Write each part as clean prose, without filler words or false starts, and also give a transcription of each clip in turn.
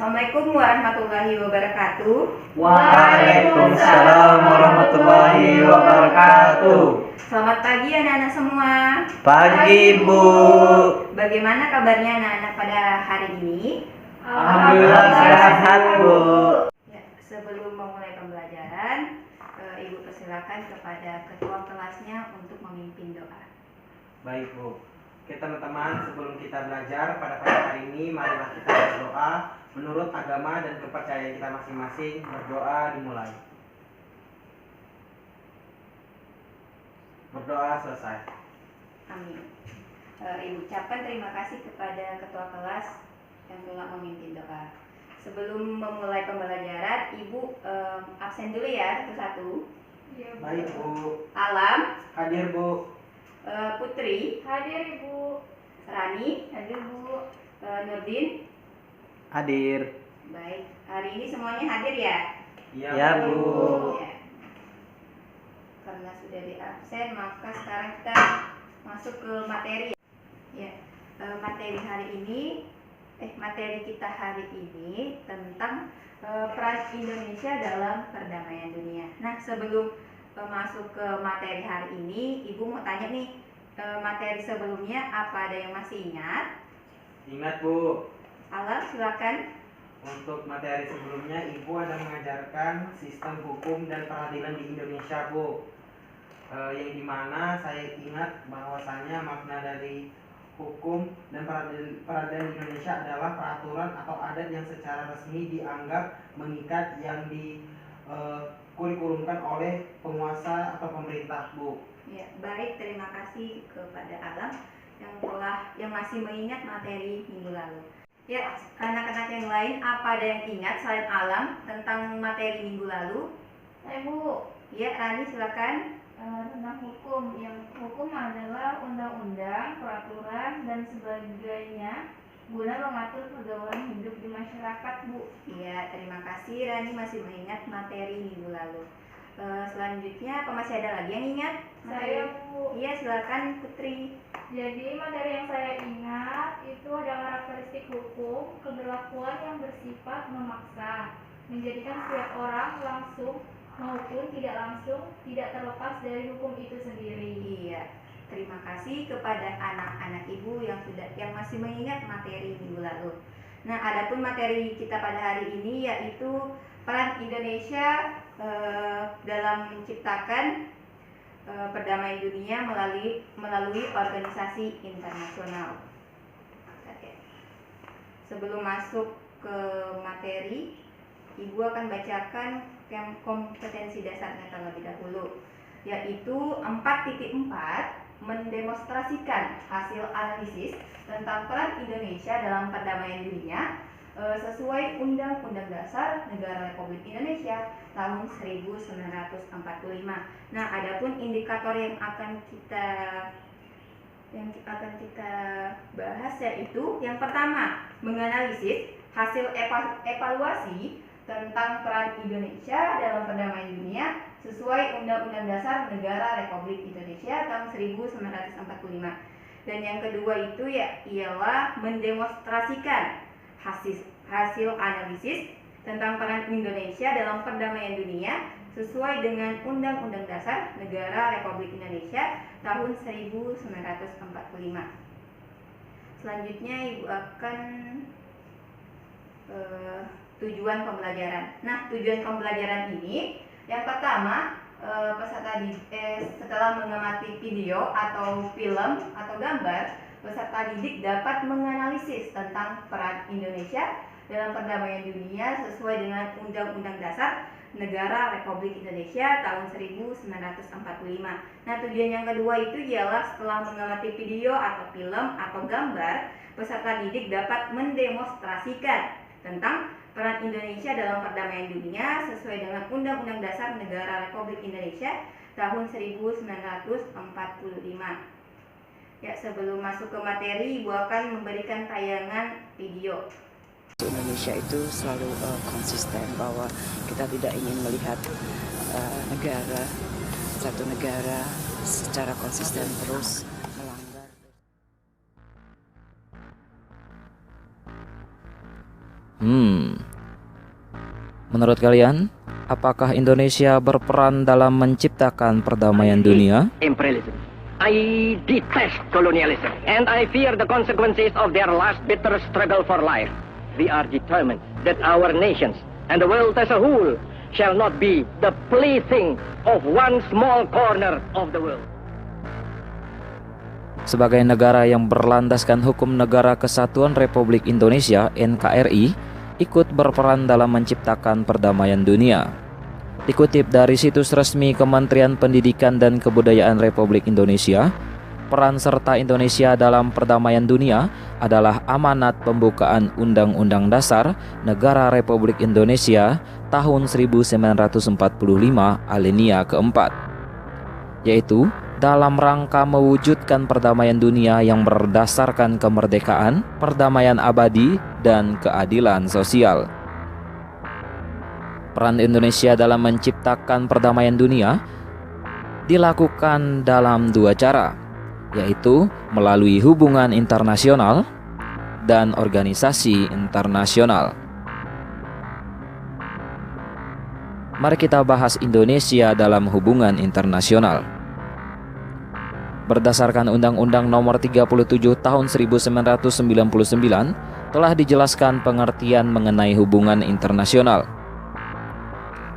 Assalamualaikum warahmatullahi wabarakatuh. Waalaikumsalam warahmatullahi wabarakatuh. Selamat pagi anak-anak semua. Pagi Bu. Bagaimana kabarnya anak-anak pada hari ini? Alhamdulillah sehat Bu. Ya, sebelum memulai pembelajaran, Ibu persilakan kepada ketua kelasnya untuk memimpin doa. Baik Bu. Oke teman-teman, sebelum kita belajar pada pagi hari ini, marilah kita berdoa menurut agama dan kepercayaan kita masing-masing. Berdoa dimulai. Berdoa selesai. Amin. Ibu ucapkan terima kasih kepada ketua kelas yang telah memimpin doa. Sebelum memulai pembelajaran, Ibu absen dulu ya satu-satu. Baik Bu. Alam, Hadir Bu. Putri, Hadir Ibu. Rani, Hadir Bu. Nurdin. Hadir. Baik, hari ini semuanya hadir ya? Ya Bu. Ya. Karena sudah di absen, maka sekarang kita masuk ke materi. Ya, materi kita hari ini tentang peran Indonesia dalam perdamaian dunia. Nah, sebelum masuk ke materi hari ini, Ibu mau tanya nih, materi sebelumnya apa ada yang masih ingat? Ingat Bu. Alam, silakan. Untuk materi sebelumnya, Ibu ada mengajarkan sistem hukum dan peradilan di Indonesia, Bu. Yang dimana saya ingat bahwasanya makna dari hukum dan peradilan di Indonesia adalah peraturan atau adat yang secara resmi dianggap mengikat yang kurikulumkan oleh penguasa atau pemerintah, Bu. Ya, baik, terima kasih kepada Alam yang masih mengingat materi minggu lalu. Ya, anak-anak yang lain, apa ada yang ingat selain Alam tentang materi minggu lalu? Bu, Ya, Rani silakan. tentang hukum. Yang hukum adalah undang-undang, peraturan, dan sebagainya guna mengatur pergaulan hidup di masyarakat, Bu. Ya, terima kasih, Rani masih mengingat materi minggu lalu. Selanjutnya, apa masih ada lagi yang ingat? Saya, Bu. Iya, silakan Putri. Jadi materi yang saya ingat itu ada karakteristik hukum, keberlakuan yang bersifat memaksa, menjadikan setiap orang langsung maupun tidak langsung tidak terlepas dari hukum itu sendiri. Iya, terima kasih kepada anak-anak Ibu yang masih mengingat materi minggu lalu. Nah, adapun materi kita pada hari ini yaitu peran Indonesia dalam menciptakan perdamaian dunia melalui organisasi internasional. Oke. Sebelum masuk ke materi, Ibu akan bacakan kompetensi dasarnya terlebih dahulu, yaitu 4.4 mendemonstrasikan hasil analisis tentang peran Indonesia dalam perdamaian dunia sesuai Undang-Undang Dasar Negara Republik Indonesia tahun 1945. Nah, adapun indikator yang akan kita bahas yaitu yang pertama, menganalisis hasil evaluasi tentang peran Indonesia dalam perdamaian dunia sesuai Undang-Undang Dasar Negara Republik Indonesia tahun 1945. Dan yang kedua itu ialah mendemonstrasikan hasil analisis tentang peran Indonesia dalam perdamaian dunia sesuai dengan Undang-Undang Dasar Negara Republik Indonesia tahun 1945. Selanjutnya Ibu akan tujuan pembelajaran. Nah, tujuan pembelajaran ini yang pertama, setelah mengamati video atau film atau gambar, peserta didik dapat menganalisis tentang peran Indonesia dalam perdamaian dunia sesuai dengan Undang-Undang Dasar Negara Republik Indonesia tahun 1945. Nah, tujuan yang kedua itu ialah setelah mengamati video atau film atau gambar, peserta didik dapat mendemonstrasikan tentang peran Indonesia dalam perdamaian dunia sesuai dengan Undang-Undang Dasar Negara Republik Indonesia tahun 1945. Ya, sebelum masuk ke materi, Ibu akan memberikan tayangan video. Indonesia itu selalu konsisten bahwa kita tidak ingin melihat satu negara secara konsisten terus melanggar. Menurut kalian, apakah Indonesia berperan dalam menciptakan perdamaian dunia? Imperialism. I detest colonialism, and I fear the consequences of their last bitter struggle for life. We are determined that our nations and the world as a whole shall not be the plaything of one small corner of the world. Sebagai negara yang berlandaskan Hukum Negara Kesatuan Republik Indonesia (NKRI), ikut berperan dalam menciptakan perdamaian dunia. Dikutip dari situs resmi Kementerian Pendidikan dan Kebudayaan Republik Indonesia, peran serta Indonesia dalam perdamaian dunia adalah amanat pembukaan Undang-Undang Dasar Negara Republik Indonesia tahun 1945 alinea keempat, yaitu dalam rangka mewujudkan perdamaian dunia yang berdasarkan kemerdekaan, perdamaian abadi, dan keadilan sosial. Peran Indonesia dalam menciptakan perdamaian dunia dilakukan dalam dua cara, yaitu melalui hubungan internasional dan organisasi internasional. Mari kita bahas Indonesia dalam hubungan internasional. Berdasarkan Undang-Undang Nomor 37 Tahun 1999, telah dijelaskan pengertian mengenai hubungan internasional.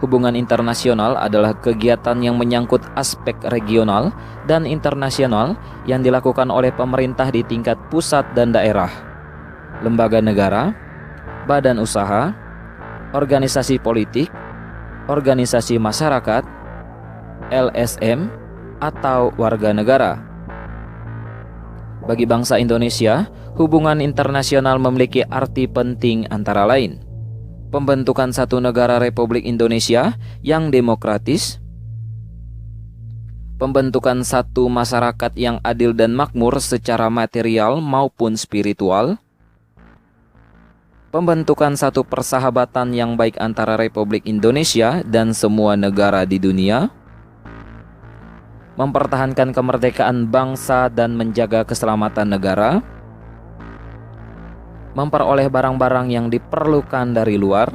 Hubungan internasional adalah kegiatan yang menyangkut aspek regional dan internasional yang dilakukan oleh pemerintah di tingkat pusat dan daerah, lembaga negara, badan usaha, organisasi politik, organisasi masyarakat, LSM, atau warga negara. Bagi bangsa Indonesia, hubungan internasional memiliki arti penting antara lain: pembentukan satu negara Republik Indonesia yang demokratis, pembentukan satu masyarakat yang adil dan makmur secara material maupun spiritual, pembentukan satu persahabatan yang baik antara Republik Indonesia dan semua negara di dunia, mempertahankan kemerdekaan bangsa dan menjaga keselamatan negara, memperoleh barang-barang yang diperlukan dari luar,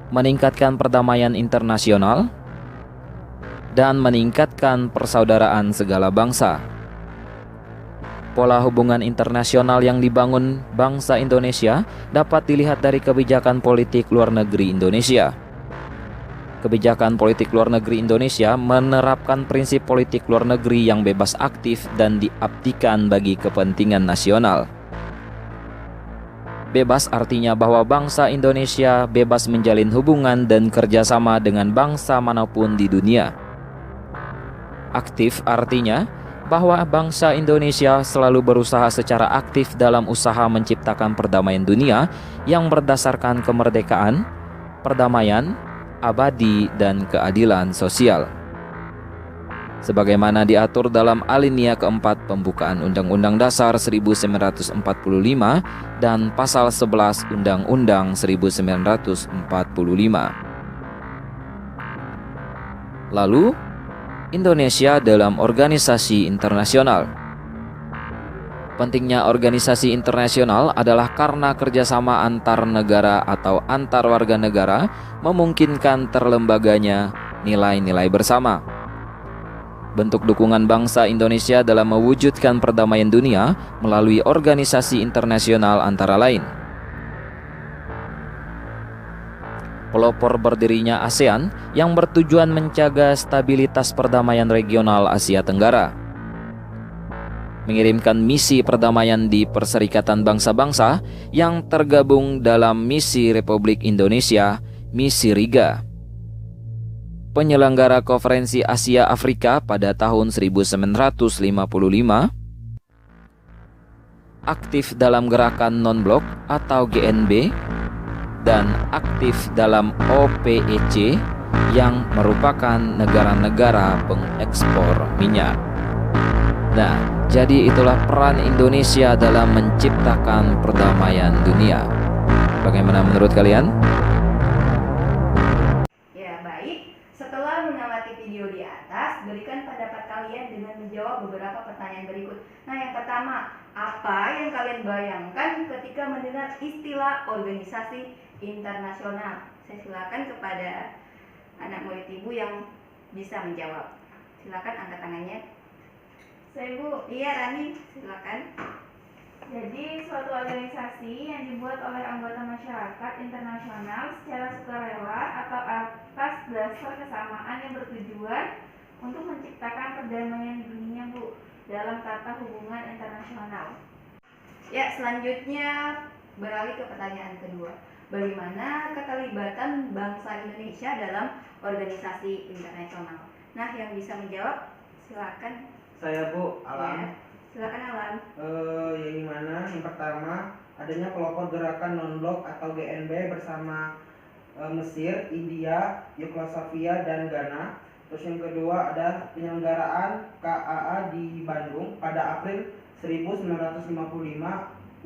meningkatkan perdamaian internasional, dan meningkatkan persaudaraan segala bangsa. Pola hubungan internasional yang dibangun bangsa Indonesia dapat dilihat dari kebijakan politik luar negeri Indonesia. Kebijakan politik luar negeri Indonesia menerapkan prinsip politik luar negeri yang bebas aktif dan diabdikan bagi kepentingan nasional. Bebas artinya bahwa bangsa Indonesia bebas menjalin hubungan dan kerjasama dengan bangsa manapun di dunia. Aktif artinya bahwa bangsa Indonesia selalu berusaha secara aktif dalam usaha menciptakan perdamaian dunia yang berdasarkan kemerdekaan, perdamaian, abadi, dan keadilan sosial. Sebagaimana diatur dalam alinea keempat pembukaan Undang-Undang Dasar 1945 dan pasal 11 Undang-Undang 1945. Lalu, Indonesia dalam organisasi internasional. Pentingnya organisasi internasional adalah karena kerjasama antar negara atau antar warga negara memungkinkan terlembaganya nilai-nilai bersama. Bentuk dukungan bangsa Indonesia dalam mewujudkan perdamaian dunia melalui organisasi internasional antara lain: pelopor berdirinya ASEAN yang bertujuan menjaga stabilitas perdamaian regional Asia Tenggara, mengirimkan misi perdamaian di Perserikatan Bangsa-Bangsa yang tergabung dalam misi Republik Indonesia, misi Riga, penyelenggara Konferensi Asia Afrika pada tahun 1955, aktif dalam gerakan non-blok atau GNB, dan aktif dalam OPEC yang merupakan negara-negara pengekspor minyak. Nah, jadi itulah peran Indonesia dalam menciptakan perdamaian dunia. Bagaimana menurut kalian? Ya, baik. Setelah mengamati video di atas, berikan pendapat kalian dengan menjawab beberapa pertanyaan berikut. Nah, yang pertama, apa yang kalian bayangkan ketika mendengar istilah organisasi internasional? Saya silakan kepada anak murid Ibu yang bisa menjawab. Silakan angkat tangannya. Saya Bu. Iya, Rani, silakan. Jadi, suatu organisasi yang dibuat oleh anggota masyarakat internasional secara sukarela atau atas dasar kesamaan yang bertujuan untuk menciptakan perdamaian dunia, Bu, dalam tata hubungan internasional. Ya, selanjutnya beralih ke pertanyaan kedua. Bagaimana keterlibatan bangsa Indonesia dalam organisasi internasional? Nah, yang bisa menjawab, silakan. Saya Bu Alam. Ya, silakan Alam. Yang mana yang pertama adanya kelompok gerakan non-blok atau GNB bersama Mesir, India, Yugoslavia dan Ghana. Terus yang kedua ada penyelenggaraan KAA di Bandung pada April 1955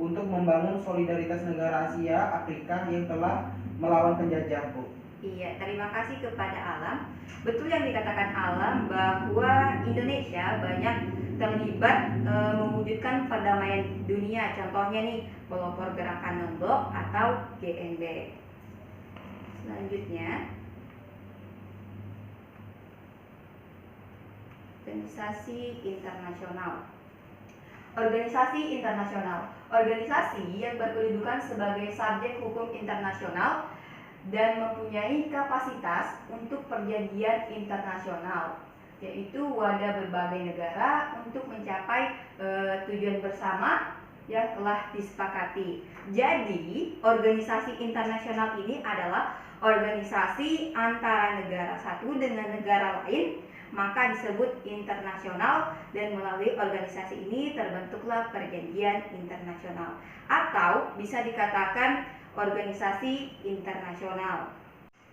untuk membangun solidaritas negara Asia Afrika yang telah melawan penjajah, Bu. Iya, terima kasih kepada Alam. Betul yang dikatakan Alam bahwa Indonesia banyak terlibat mewujudkan perdamaian dunia. Contohnya nih, kelompok gerakan non-blok atau GNB. Selanjutnya, organisasi internasional. Organisasi internasional, organisasi yang berkedudukan sebagai subjek hukum internasional dan mempunyai kapasitas untuk perjanjian internasional, yaitu wadah berbagai negara untuk mencapai tujuan bersama yang telah disepakati. Jadi, organisasi internasional ini adalah organisasi antara negara satu dengan negara lain, maka disebut internasional, dan melalui organisasi ini terbentuklah perjanjian internasional atau bisa dikatakan organisasi internasional.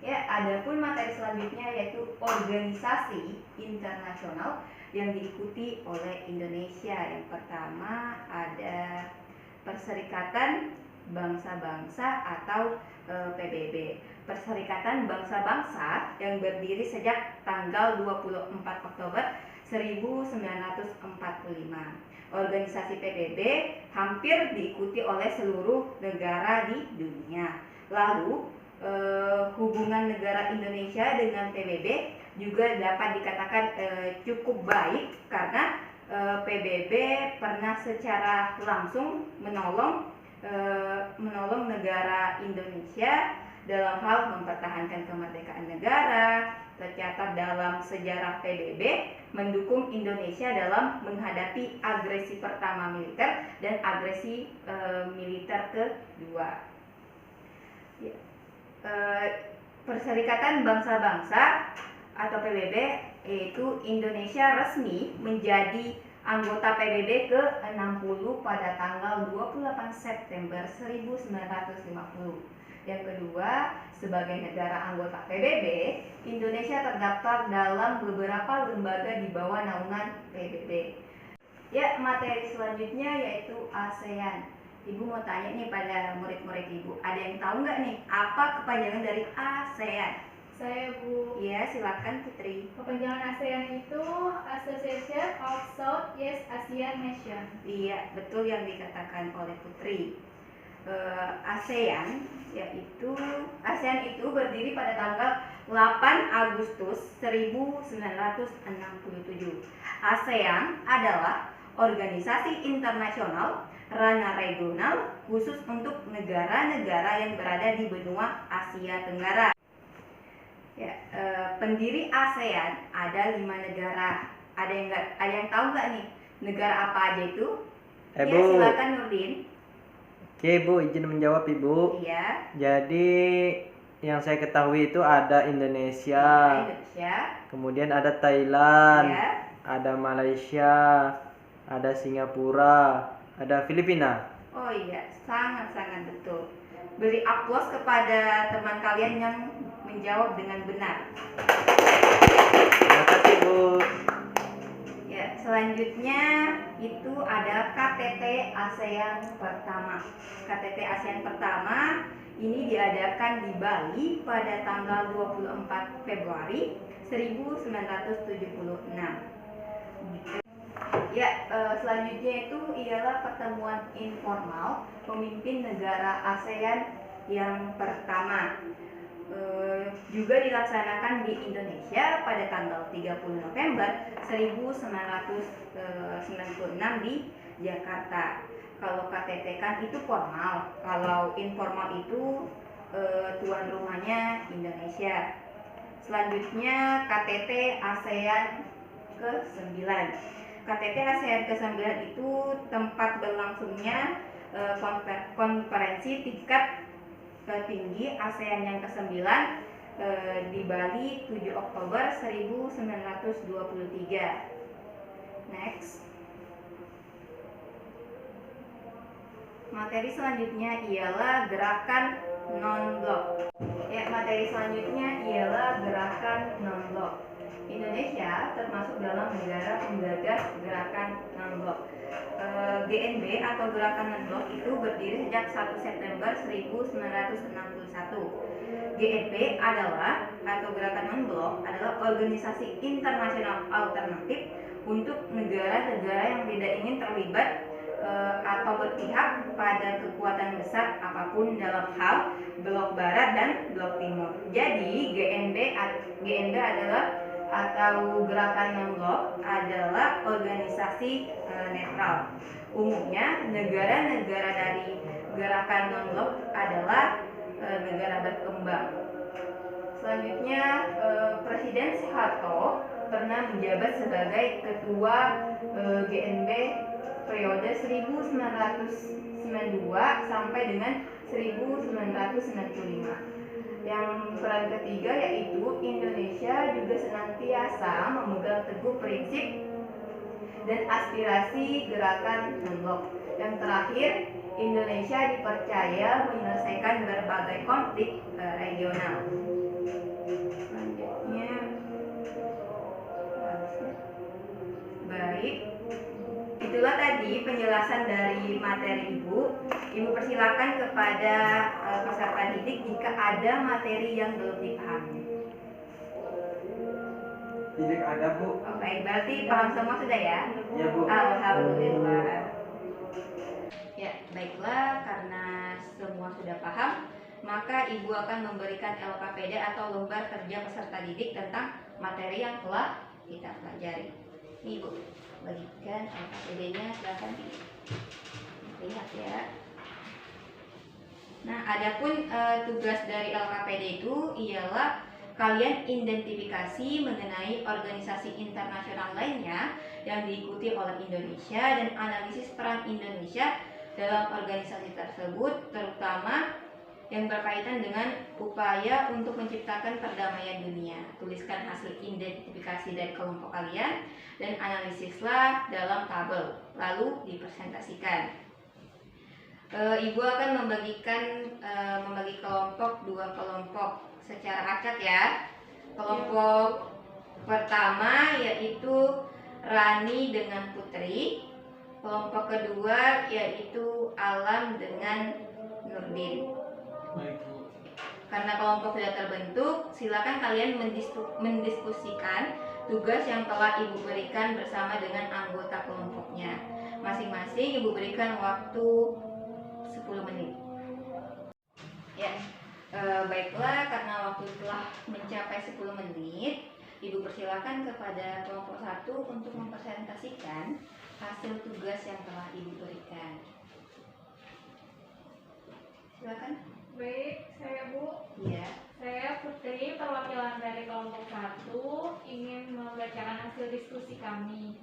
Ya, adapun materi selanjutnya yaitu organisasi internasional yang diikuti oleh Indonesia. Yang pertama ada Perserikatan Bangsa-Bangsa atau PBB. Perserikatan Bangsa-Bangsa yang berdiri sejak tanggal 24 Oktober 1945. Organisasi PBB hampir diikuti oleh seluruh negara di dunia. Lalu, hubungan negara Indonesia dengan PBB juga dapat dikatakan cukup baik karena PBB pernah secara langsung menolong negara Indonesia dalam hal mempertahankan kemerdekaan negara. Tercatat dalam sejarah PBB mendukung Indonesia dalam menghadapi agresi pertama militer dan agresi militer kedua. Ya. Perserikatan Bangsa-Bangsa atau PBB, yaitu Indonesia resmi menjadi anggota PBB ke-60 pada tanggal 28 September 1950. Yang kedua, sebagai negara anggota PBB, Indonesia terdaftar dalam beberapa lembaga di bawah naungan PBB. Ya, materi selanjutnya yaitu ASEAN. Ibu mau tanya nih pada murid-murid Ibu, ada yang tahu nggak nih apa kepanjangan dari ASEAN? Saya Bu. Iya, silakan Putri. Kepanjangan ASEAN itu Association of Southeast Asian Nations. Iya, betul yang dikatakan oleh Putri. ASEAN itu berdiri pada tanggal 8 Agustus 1967. ASEAN adalah organisasi internasional ranah regional khusus untuk negara-negara yang berada di benua Asia Tenggara. Ya, pendiri ASEAN ada 5 negara. Ada yang tahu nggak nih negara apa aja itu? Ya, silakan Nurdin. Oke Bu, izin menjawab Ibu. Iya. Jadi yang saya ketahui itu ada Indonesia, Indonesia. kemudian ada Thailand, Ya. ada Malaysia, ada Singapura, ada Filipina. Oh iya, sangat-sangat betul. Beri aplaus kepada teman kalian yang menjawab dengan benar. Terima kasih Bu. Ya, selanjutnya itu ada KTT ASEAN pertama. KTT ASEAN pertama ini diadakan di Bali pada tanggal 24 Februari 1976. Ya, selanjutnya itu ialah pertemuan informal pemimpin negara ASEAN Yang pertama, juga dilaksanakan di Indonesia pada tanggal 30 November 1996 di Jakarta. Kalau KTT kan itu formal, kalau informal itu tuan rumahnya Indonesia. Selanjutnya KTT ASEAN ke-9. KTT ASEAN ke-9 itu tempat berlangsungnya konferensi tingkat tinggi ASEAN yang ke-9 di Bali 7 Oktober 1923. Next. Materi selanjutnya ialah gerakan non-blok. Materi selanjutnya ialah gerakan non-blok. Indonesia termasuk dalam negara penggagas gerakan non-blok. GNB atau gerakan non-blok itu berdiri sejak 1 September 1961. GNB adalah atau gerakan non-blok adalah organisasi internasional alternatif untuk negara-negara yang tidak ingin terlibat atau berpihak pada kekuatan besar apapun dalam hal blok barat dan blok timur. Jadi GNB adalah atau gerakan non-blok adalah organisasi netral. Umumnya negara-negara dari gerakan non-blok adalah negara berkembang. Selanjutnya Presiden Soeharto pernah menjabat sebagai ketua GNB periode 1992 sampai dengan 1995. Yang peran ketiga yaitu Indonesia juga senantiasa memegang teguh prinsip dan aspirasi gerakan non-blok. Yang terakhir, Indonesia dipercaya menyelesaikan berbagai konflik regional. Selanjutnya, baik. Itulah tadi penjelasan dari materi Ibu. Ibu persilakan kepada peserta didik jika ada materi yang belum dipahami. Tidak ada, Bu. Oke, berarti paham semua sudah ya? Ya, Bu. Alhamdulillah. Ya, baiklah, karena semua sudah paham, maka Ibu akan memberikan LKPD atau lembar kerja peserta didik tentang materi yang telah kita pelajari. Ini Ibu bagikan LKPD-nya, silahkan dilihat ya. Nah, adapun tugas dari LKPD itu ialah kalian identifikasi mengenai organisasi internasional lainnya yang diikuti oleh Indonesia dan analisis peran Indonesia dalam organisasi tersebut, terutama yang berkaitan dengan upaya untuk menciptakan perdamaian dunia. Tuliskan hasil identifikasi dari kelompok kalian dan analisislah dalam tabel, lalu dipresentasikan. Ibu akan membagi kelompok 2 kelompok secara acak ya. Kelompok pertama yaitu Rani dengan Putri. Kelompok kedua yaitu Alam dengan Nurdin. Karena kelompok sudah terbentuk, silakan kalian mendiskusikan tugas yang telah Ibu berikan bersama dengan anggota kelompoknya. Masing-masing Ibu berikan waktu 10 menit. Ya, baiklah, karena waktu telah mencapai 10 menit, Ibu persilakan kepada kelompok 1 untuk mempresentasikan hasil tugas yang telah Ibu berikan. Silakan. Baik, saya Bu. Iya. Saya Putri, perwakilan dari kelompok 1, ingin membacakan hasil diskusi kami.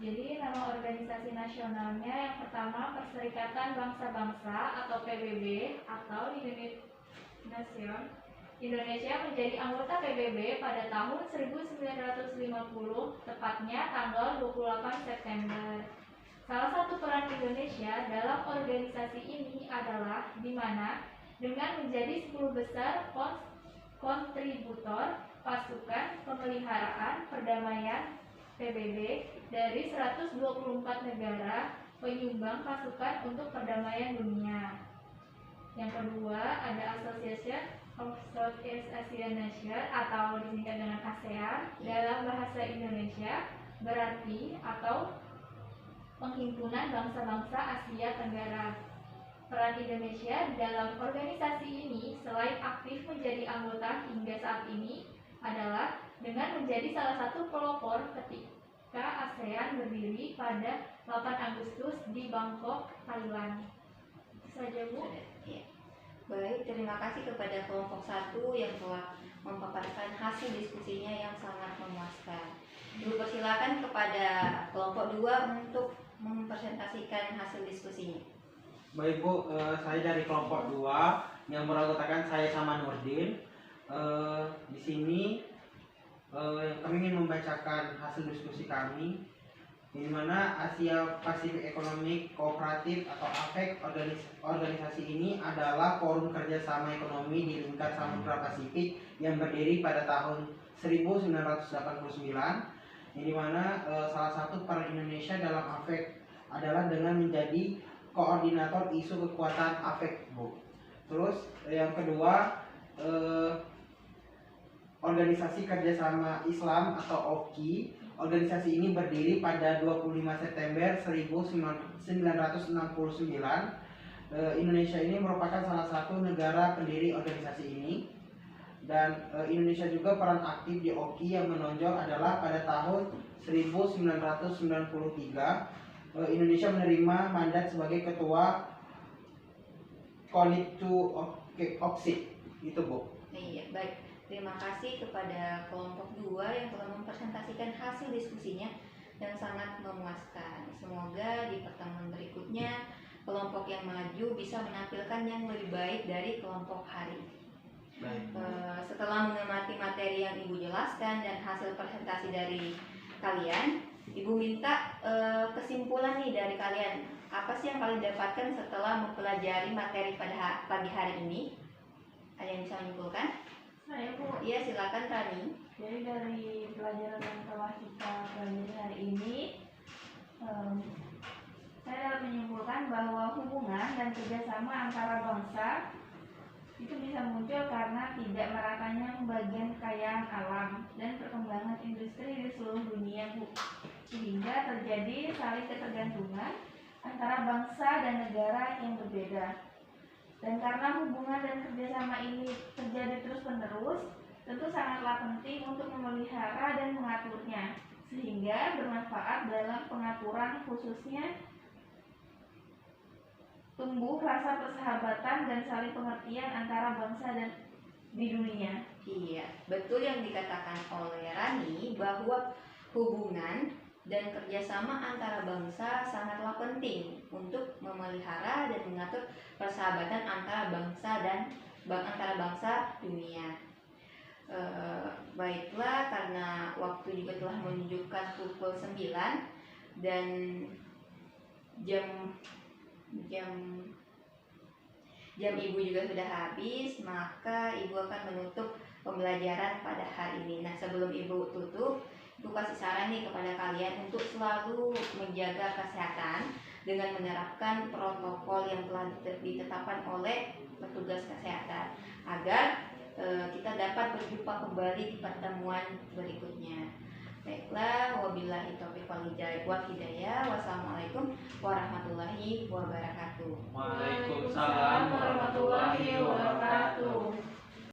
Jadi nama organisasi nasionalnya yang pertama Perserikatan Bangsa-Bangsa atau PBB atau Nation. Indonesia menjadi anggota PBB pada tahun 1950, tepatnya tanggal 28 September. Salah satu peran Indonesia dalam organisasi ini adalah di mana dengan menjadi 10 besar kontributor pasukan pemeliharaan perdamaian PBB dari 124 negara penyumbang pasukan untuk perdamaian dunia. Yang kedua ada Association of Southeast Asian Nations atau disingkat dengan ASEAN dalam bahasa Indonesia, berarti atau Penghimpunan Bangsa-Bangsa Asia Tenggara. Peran Indonesia dalam organisasi ini selain aktif menjadi anggota hingga saat ini adalah dengan menjadi salah satu pelopor ketika ASEAN berdiri pada 8 Agustus di Bangkok, Thailand. Itu saja, Bu. Ya. Baik, terima kasih kepada kelompok 1 yang telah memaparkan hasil diskusinya yang sangat memuaskan. Ibu persilakan kepada kelompok 2 untuk mempresentasikan hasil diskusinya. Baik Bu, saya dari kelompok 2 yang beranggotakan saya sama Nurdin. Di sini kami ingin membacakan hasil diskusi kami, di mana Asia Pacific Economic Cooperative atau APEC organisasi ini adalah forum kerjasama ekonomi di lingkar Samudra Pasifik yang berdiri pada tahun 1989, yang dimana salah satu peran Indonesia dalam APEC adalah dengan menjadi koordinator isu kekuatan APEC, Bu. Terus yang kedua, Organisasi Kerjasama Islam atau OKI. Organisasi ini berdiri pada 25 September 1969. Indonesia ini merupakan salah satu negara pendiri organisasi ini. Dan Indonesia juga peran aktif di OKI yang menonjol adalah pada tahun 1993. Indonesia menerima mandat sebagai ketua Konitu Oxid. Itu, Bu. Iya, baik. Terima kasih kepada kelompok 2 yang telah mempresentasikan hasil diskusinya yang sangat memuaskan. Semoga di pertemuan berikutnya kelompok yang maju bisa menampilkan yang lebih baik dari kelompok hari ini. Setelah mengamati materi yang Ibu jelaskan dan hasil presentasi dari kalian, Ibu minta kesimpulan nih dari kalian. Apa sih yang kalian dapatkan setelah mempelajari materi pada pagi hari ini? Ada yang bisa menyimpulkan? Saya, Bu. Iya, silakan Rani. Jadi dari pelajaran yang telah kita pelajari hari ini, saya dapat menyimpulkan bahwa hubungan dan kerjasama antara bangsa itu bisa muncul karena tidak meratanya bagian kekayaan alam dan perkembangan industri di seluruh dunia, Bu. Sehingga terjadi saling ketergantungan antara bangsa dan negara yang berbeda. Dan karena hubungan dan kerjasama ini terjadi terus-menerus, tentu sangatlah penting untuk memelihara dan mengaturnya, sehingga bermanfaat dalam pengaturan khususnya tumbuh rasa persahabatan dan saling pengertian antara bangsa dan di dunia. Iya, betul yang dikatakan oleh Rani bahwa hubungan dan kerjasama antara bangsa sangatlah penting untuk memelihara dan mengatur persahabatan antara bangsa dan antara bangsa dunia. Baiklah, karena waktu juga telah menunjukkan pukul 9 dan jam Ibu juga sudah habis, maka Ibu akan menutup pembelajaran pada hari ini. Nah, sebelum Ibu tutup, Ibu kasih saran nih kepada kalian untuk selalu menjaga kesehatan dengan menerapkan protokol yang telah ditetapkan oleh petugas kesehatan agar kita dapat berjumpa kembali di pertemuan berikutnya. Baiklah, wabillahi taufiq wal hidayah. Wassalamualaikum warahmatullahi wabarakatuh. Waalaikumsalam warahmatullahi wabarakatuh.